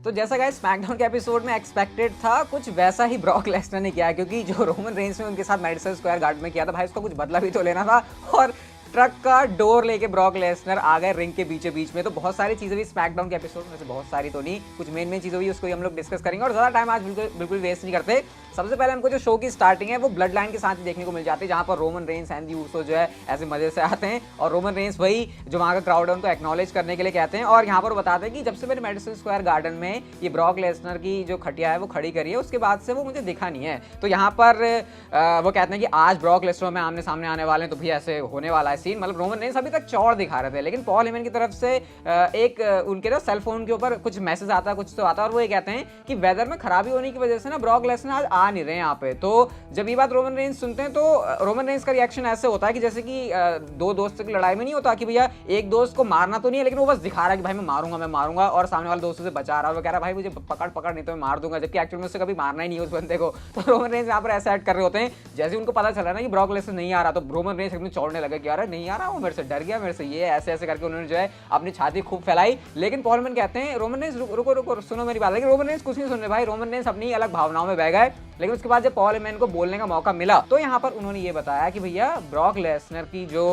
तो जैसा guys SmackDown के एपिसोड में एक्सपेक्टेड था, कुछ वैसा ही ब्रॉक लेसनर ने किया, क्योंकि जो रोमन रेंस ने उनके साथ मैडिसन स्क्वायर गार्डन में किया था भाई, उसका कुछ बदला भी तो लेना था। और ट्रक का डोर लेके ब्रॉक लेसनर आ गए रिंग के बीचों बीच में। तो बहुत सारी चीजें भी स्मैकडाउन के एपिसोड में से, बहुत सारी तो नहीं, कुछ मेन चीजें भी उसको हम लोग डिस्कस करेंगे और ज्यादा टाइम आज बिल्कुल वेस्ट नहीं करते। सबसे पहले हमको जो शो की स्टार्टिंग है वो ब्लड लाइन के साथ ही देखने को मिल जाती है, जहां पर Roman Reigns and the Uso जो है ऐसे मजे से आते हैं और रोमन रेंस वही जो वहां का क्राउड है उनको एक्नॉलेज करने के लिए कहते हैं। और यहाँ पर बताते हैं कि जब से मैंने मैडिसन स्क्वायर गार्डन में ये ब्रॉक लेसनर की जो खटिया है वो खड़ी करी है, उसके बाद से वो मुझे दिखा नहीं है। तो यहाँ पर वो कहते हैं कि आज ब्रॉक लेसनर में आमने सामने आने वाले हैं, तो भी ऐसे होने वाला है सीन। मतलब रोमन रेंस अभी तक चौड़ दिखा रहे थे, लेकिन पॉल हेमन की तरफ से एक उनके ना सेल फोन के ऊपर कुछ मैसेज आता है, कुछ तो आता है, और वो ये कहते हैं कि वेदर में खराबी होने की वजह से ना ब्रॉक लेसनर आज आ नहीं रहे यहाँ पे। तो जब ये बात रोमन रेंस सुनते हैं तो रोमन रेंस का रिएक्शन ऐसे होता है कि जैसे कि दो दोस्तों की लड़ाई में नहीं होता कि भैया एक दोस्त को मारना तो नहीं है, लेकिन वो बस दिखा रहा है कि भाई मैं मारूंगा, और सामने वाले दोस्तों से बचा रहा है। वो कह रहा है भाई मुझे पकड़ नहीं तो मैं मार दूंगा, जबकि एक्चुअली में उससे कभी मारना ही नहीं है उस बंदे को। तो रोमन रेंस यहाँ पर ऐसे एक्ट कर रहे होते हैं। जैसे उनको पता चला ना कि ब्रॉक लेसनर नहीं आ रहा, तो रोमन रेंस एकदम चौड़ने लगे कि यार नहीं आ रहा, वो मेरे से डर गया, मेरे से ये ऐसे ऐसे करके उन्होंने जो है अपनी छाती खूब फैलाई। लेकिन पॉल हेमन कहते हैं रोमन रेंस रुको सुनो मेरी बात। लेकिन रोमन रेंस कुछ नहीं सुन रहे भाई, रोमन रेंस अपनी अलग भावनाओं में बह गए। लेकिन उसके बाद जब पॉल हेमन को बोलने का मौका मिला तो यहाँ पर उन्होंने ये बताया कि भैया ब्रॉक लेसनर की जो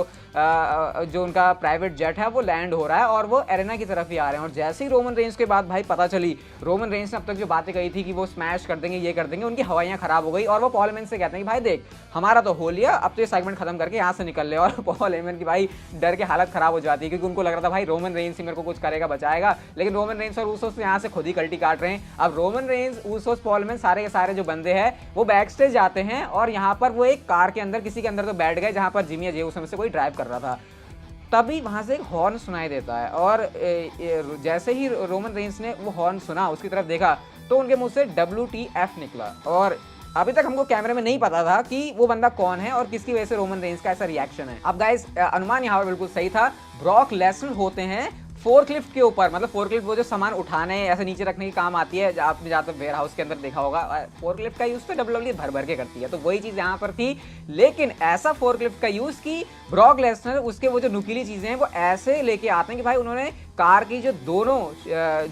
उनका प्राइवेट जेट है वो लैंड हो रहा है और वो एरेना की तरफ ही आ रहे हैं। और जैसे ही रोमन रेंस के बाद भाई पता चली, रोमन रेंस ने अब तक जो बातें कही थी कि वो स्मैश कर देंगे, ये कर देंगे, उनकी हवाइयां खराब हो गई। और वो पॉल हेमन से कहते हैं कि भाई देख हमारा तो हो लिया, अब तो ये सेगमेंट खत्म करके यहाँ से निकल ले। और पॉल हेमन की भाई डर के हालत खराब हो जाती है, क्योंकि उनको लग रहा था भाई रोमन रेंस ही मेरे को कुछ करेगा, बचाएगा। लेकिन रोमन रेंस और ऊसोस यहाँ से खुद ही कल्टी काट रहे हैं। अब Roman Reigns, Usos, Paul Heyman सारे के सारे जो बंदे हैं वो बैक स्टेज जाते हैं और यहाँ पर वो एक कार के अंदर किसी के अंदर तो बैठ गए, जहाँ पर जिमी या जे उस समय से कोई ड्राइव कर रहा था। तभी वहां से एक हॉर्न सुनाई देता है और जैसे ही रोमन रेंस ने वो हॉर्न सुना, उसकी तरफ देखा, तो उनके मुंह से WTF निकला। और अभी तक हमको कैमरे में नहीं पता था कि वो बंदा कौन है और किसकी वजह से रोमन रेंस का ऐसा रिएक्शन है। अब गाइस अनुमान यहाँ पर बिल्कुल सही था। ब्रॉक लेसनर होते हैं फोर्कलिफ्ट के ऊपर, मतलब फोर्कलिफ्ट वो जो सामान उठाने ऐसे नीचे रखने की काम आती है, आपने जहाँ तक वेयर हाउस के अंदर देखा होगा, फोर्कलिफ्ट का यूज तो WWE भर के करती है, तो वही चीज यहाँ पर थी। लेकिन ऐसा फोर्कलिफ्ट का यूज की ब्रॉक लेसनर उसके वो जो नुकीली चीजें हैं वो ऐसे लेके आते हैं कि भाई उन्होंने कार की जो दोनों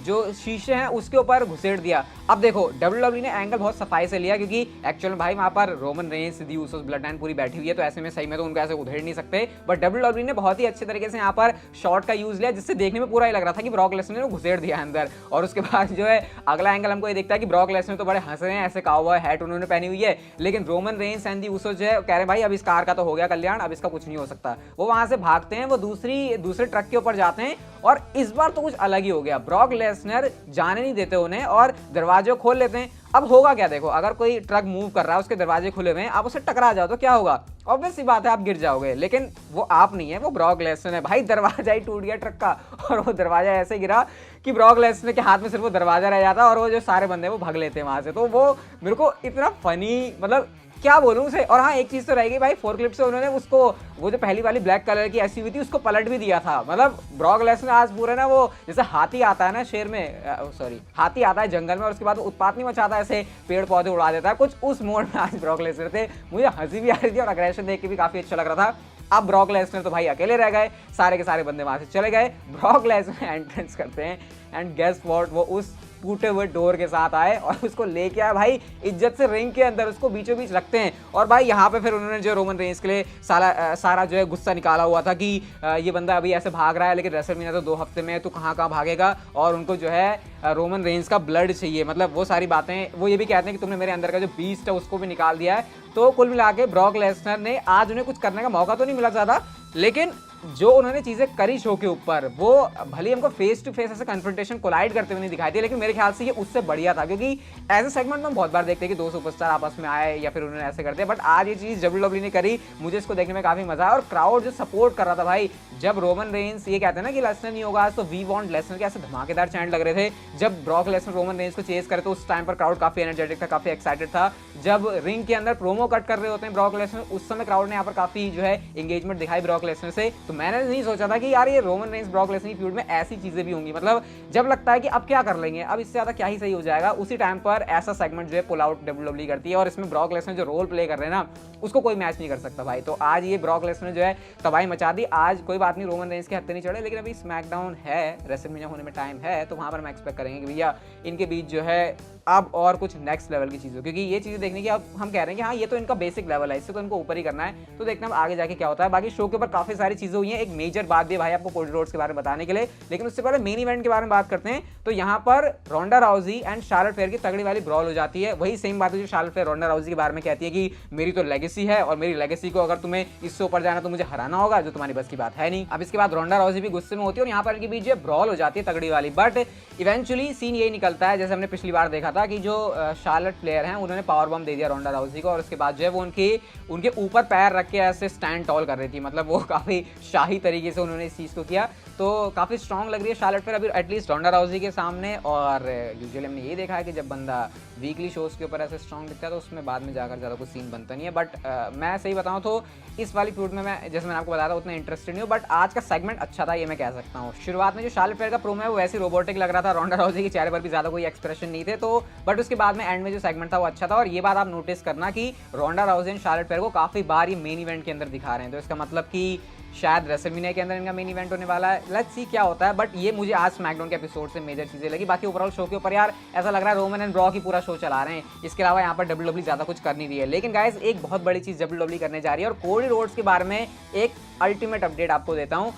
जो शीशे हैं उसके ऊपर घुसेड़ दिया। अब देखो WWE ने एंगल बहुत सफाई से लिया, क्योंकि एक्चुअल में भाई वहां पर रोमन रेंस, दी ऊसोस, ब्लड लाइन पूरी बैठी हुई है, तो ऐसे में सही में तो उनको ऐसे उधेड़ नहीं सकते। बट WWE ने बहुत ही अच्छे तरीके से यहाँ पर शॉट का यूज लिया, जिससे देखने में पूरा ही लग रहा था कि ब्रॉक लेसनर ने घुसेड़ दिया अंदर। और उसके बाद जो है अगला एंगल हमको ये दिखता है कि ब्रॉक लेसनर तो बड़े हंस रहे हैं, ऐसे काउबॉय हैट उन्होंने पहनी हुई है, लेकिन Roman Reigns and the Usos जो है कह रहे हैं भाई अब इस कार का तो हो गया कल्याण, अब इसका कुछ नहीं हो सकता। वो वहां से भागते हैं, वो दूसरे ट्रक के ऊपर जाते हैं और इस बार तो कुछ अलग ही हो गया। ब्रॉक लेसनर जाने नहीं देते उन्हें और दरवाजे खोल लेते हैं। अब होगा क्या, देखो अगर कोई ट्रक मूव कर रहा है, उसके दरवाजे खुले हुए हैं, आप उससे टकरा जाओ तो क्या होगा, ऑब्वियस सी बात है आप गिर जाओगे। लेकिन वो आप नहीं है, वो ब्रॉक लेसनर है भाई। दरवाजा ही टूट गया ट्रक का और वो दरवाजा ऐसे गिरा कि ब्रॉक लेसनर के हाथ में सिर्फ वो दरवाजा रह जाता और वो जो सारे बंदे वो भाग लेते हैं वहां से। तो वो मेरे को इतना फनी, मतलब क्या बोलूं उसे। और हाँ एक चीज तो रहेगी भाई, फोर्कलिफ्ट से उन्होंने उसको वो जो पहली वाली ब्लैक कलर की एसयूवी थी उसको पलट भी दिया था। मतलब ब्रॉक लेसनर आज पूरे ना वो जैसे हाथी आता है ना शेर में, सॉरी हाथी आता है जंगल में और उसके बाद वो उत्पात नहीं मचाता, ऐसे पेड़ पौधे उड़ा देता है, कुछ उस मोड में आज ब्रॉक लेसनर थे। मुझे हंसी भी आ रही थी और अग्रेशन देख के भी काफी अच्छा लग रहा था। अब ब्रॉक लेसनर तो भाई अकेले रह गए, सारे के सारे बंदे वहां से चले गए। ब्रॉक लेसनर एंट्रेंस करते हैं एंड गेस व्हाट, वो उस टूटे हुए डोर के साथ आए और उसको लेके आए भाई इज्जत से रिंग के अंदर, उसको बीचों बीच रखते हैं। और भाई यहाँ पे फिर उन्होंने जो रोमन रेंस के लिए सारा जो है गुस्सा निकाला हुआ था कि ये बंदा अभी ऐसे भाग रहा है, लेकिन रेसलमेनिया तो 2 हफ्ते में है, तो कहाँ भागेगा, और उनको जो है रोमन रेंस का ब्लड चाहिए, मतलब वो सारी बातें। वो ये भी कहते हैं कि तुमने मेरे अंदर का जो बीस्ट है उसको भी निकाल दिया है। तो कुल मिला के ब्रॉक लेसनर ने आज उन्हें कुछ करने का मौका तो नहीं मिला ज़्यादा, लेकिन जो उन्होंने चीजें करी शो के ऊपर, वो भले हमको फेस टू फेस ऐसे कन्फ्रंटेशन कोलाइड करते हुए नहीं दिखाई थी, लेकिन मेरे ख्याल से ये उससे बढ़िया था। क्योंकि ऐसे सेगमेंट में बहुत बार देखते हैं कि 2 सुपरस्टार आपस में आए या फिर उन्होंने ऐसे करते हैं, बट आज ये चीज WWE ने करी, मुझे इसको देखने में काफी मजा आया। और क्राउड जो सपोर्ट कर रहा था भाई, जब रोमन रेंस ये कहते हैं ना कि लेसनर नहीं होगा तो वी वांट लेसनर के ऐसे धमाकेदार चैंट लग रहे थे। जब ब्रॉक लेसनर रोमन रेंस को चेस करे तो उस टाइम पर क्राउड काफी एनर्जेटिक था, काफी एक्साइटेड था। जब रिंग के अंदर प्रोमो कट कर रहे होते हैं ब्रॉक लेसनर, उस समय क्राउड ने यहाँ पर काफी जो है एंगेजमेंट दिखाई ब्रॉक लेसनर से। तो मैंने नहीं सोचा था कि यार ये रोमन रेंस ब्रॉक लेसनर की फ्यूड में ऐसी चीजें भी होंगी। मतलब जब लगता है कि अब क्या कर लेंगे, अब इससे ज्यादा क्या ही सही हो जाएगा, उसी टाइम पर ऐसा सेगमेंट जो है पुल आउट WWE करती है और इसमें ब्रॉक लेसनर जो रोल प्ले कर रहे हैं ना, उसको कोई मैच नहीं कर सकता भाई। तो आज ये ब्रॉक लेसनर जो है तबाही मचा दी। आज कोई बात नहीं, रोमन रेंस के हत्थे नहीं चढ़े, लेकिन अभी स्मैकडाउन है, रेसलमेनिया होने में टाइम है, तो वहां पर हम एक्सपेक्ट करेंगे कि भैया इनके बीच जो है अब और कुछ नेक्स्ट लेवल की चीज़, क्योंकि ये चीज़ें देखने की अब हम कह रहे हैं कि हाँ ये तो इनका बेसिक लेवल है, इससे तो इनको ऊपर ही करना है। तो देखना अब आगे जाके क्या होता है। बाकी शो के ऊपर काफी सारी चीजें हुई हैं। एक मेजर बात भी भाई आपको कोडी रोड्स के बारे में बताने के लिए, लेकिन उससे पहले मेन इवेंट के बारे में बात करते हैं। तो यहाँ पर रोंडा राउजी एंड शार्लेट फेयर की तगड़ी वाली ब्रॉल हो जाती है। वही सेम बात है जो शार्लेट फेयर रोंडा राउजी के बारे में कहती है कि मेरी तो लेगेसी है और मेरी लेगेसी को अगर तुम्हें इससे ऊपर जाना तो मुझे हराना होगा, जो तुम्हारी बस की बात है नहीं। अब इसके बाद रोंडा राउजी भी गुस्से में होती है और यहाँ पर इनके बीच ब्रॉल हो जाती है तगड़ी वाली। बट इवेंचुअली सीन यही निकलता है जैसे हमने पिछली बार देखा था कि जो शार्लेट प्लेयर हैं उन्होंने पावर बम दे दिया रोंडा राउजी को, और उसके बाद जो है वो उनके ऊपर पैर रख के ऐसे स्टैंड टॉल कर रही थी। मतलब वो काफी शाही तरीके से उन्होंने इस चीज को किया, तो काफी स्ट्रांग लग रही है शार्लेट फेयर अभी एटलीस्ट रोंडा राउजी के सामने। और यूजुअली हमने ये देखा है कि जब बंदा वीकली शोज के ऊपर ऐसे स्ट्रांग दिखता है तो उसमें बाद में जाकर ज़्यादा कुछ सीन बनता नहीं है। बट मैं सही बताऊँ तो इस वाली फ्यूड में मैं जैसे मैंने आपको बताया था उतना इंटरेस्टेड नहीं हूँ, बट आज का सेगमेंट अच्छा था ये मैं कह सकता हूँ। शुरुआत में जो शार्लेट फेयर का प्रोमो है वो वैसे रोबोटिक लग रहा था, रोंडा राउजी के चेहरे पर भी ज़्यादा कोई एक्सप्रेशन नहीं थे, तो बट उसके बाद में एंड में जो सेगमेंट था वो अच्छा था। और ये बात आप नोटिस करना कि रोंडा राउजी एंड शार्लेट फेयर को काफ़ी बार ये मेन इवेंट के अंदर दिखा रहे हैं, तो इसका मतलब कि शायद रेसलमेनिया के अंदर इनका मेन इवेंट होने वाला है। लेट्स सी क्या होता है। बट ये मुझे आज स्मैकडाउन के एपिसोड से मेजर चीजें लगी। बाकी ओवरऑल शो के ऊपर यार ऐसा लग रहा है रोमन एंड ब्रॉक ही पूरा शो चला रहे हैं, इसके अलावा यहाँ पर WWE ज्यादा कुछ कर नहीं रही है। लेकिन गाइस एक बहुत बड़ी चीज WWE करने जा रही है और कोडी रोड्स के बारे में एक अल्टीमेट अपडेट आपको देता हूँ।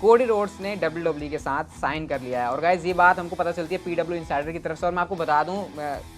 कोडी रोड्स ने WWE के साथ साइन कर लिया है और गाइज ये बात हमको पता चलती है PW इनसाइडर की तरफ से। और मैं आपको बता दूं,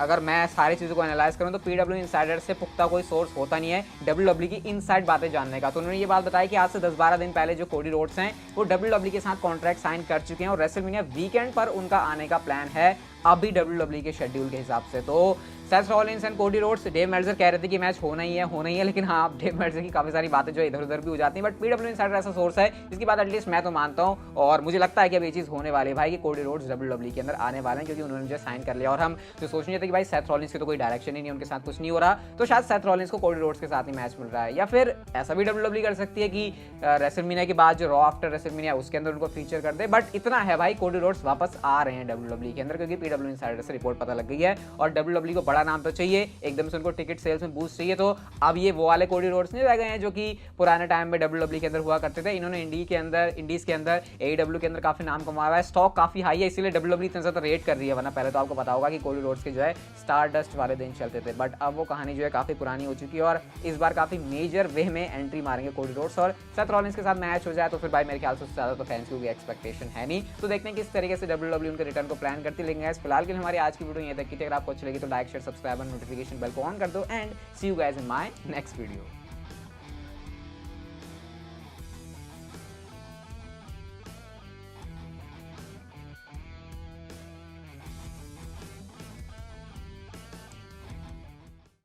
अगर मैं सारी चीज़ों को एनालाइज करूं तो PW इनसाइडर से पुख्ता कोई सोर्स होता नहीं है WWE की इनसाइड बातें जानने का। तो उन्होंने ये बात बताई कि आज से 10-12 दिन पहले जो कोडी रोड्स हैं वो WWE के साथ कॉन्ट्रैक्ट साइन कर चुके हैं और रेसलमेनिया वीकेंड पर उनका आने का प्लान है अभी WWE के शेड्यूल के हिसाब से। तो Seth Rollins and Cody Rhodes, Dave Meltzer कह रहे थे कि मैच होना ही है, लेकिन हाँ डेव मेल्जर की काफी सारी बातें जो इधर उधर भी हो जाती हैं। बट PW इनसाइडर ऐसा सोर्स है जिसकी बात एटलीस्ट मैं तो मानता हूँ और मुझे लगता है कि अब ये चीज़ होने वाली है भाई कि कोडी रोड्स WWE के अंदर आने वाले हैं, क्योंकि उन्होंने जो साइन कर लिया। और हम जो सोच रहे थे कि भाई सेथ रॉलिंस की तो कोई डायरेक्शन ही नहीं, उनके साथ कुछ नहीं हो रहा, तो शायद सेथ रॉलिंस को कोडी रोड्स के साथ ही मैच मिल रहा है। या फिर ऐसा भी WWE कर सकती है कि रेसलमेनिया के बाद जो रॉ आफ्टर रेसलमेनिया उसके अंदर उनको फीचर कर दे। बट इतना है भाई कोडी रोड्स वापस आ रहे हैं WWE के अंदर, क्योंकि PW इनसाइडर से रिपोर्ट पता लग गई है और WWE को बड़ा नाम तो चाहिए, एकदम से उनको टिकट सेल्स में बूस्ट चाहिए। तो अब ये वो वाले कोडी रोड्स नहीं रह गए हैं जो कि पुराने टाइम में WWE के अंदर हुआ करते थे। इन्होंने इंडीज के अंदर AEW के अंदर काफी नाम कमाया हुआ है, स्टॉक काफी हाई है, इसीलिए WWE इतना ज्यादा रेट कर रही है। वरना पहले तो आपको पता होगा कि कोडी रोड्स के जो है स्टारडस्ट वाले दिन चलते थे, बट अब वो कहानी जो है काफी पुरानी हो चुकी है और इस बार काफी मेजर वे में एंट्री मारेंगे कोडी रोड्स। और सेथ रॉलिंस के साथ मैच हो जाए तो फिर भाई मेरे ख्याल से उससे ज्यादा तो फैंस की एक्सपेक्टेशन है नहीं। तो देखते हैं किस तरीके से WWE उनके रिटर्न को प्लान करती है। लेकिन फिलहाल के लिए हमारी आज की वीडियो ये तक की थी। अगर आपको अच्छी लगी तो लाइक शेयर सब्सक्राइब और नोटिफिकेशन बेल को ऑन कर दो and see you guys in my next video.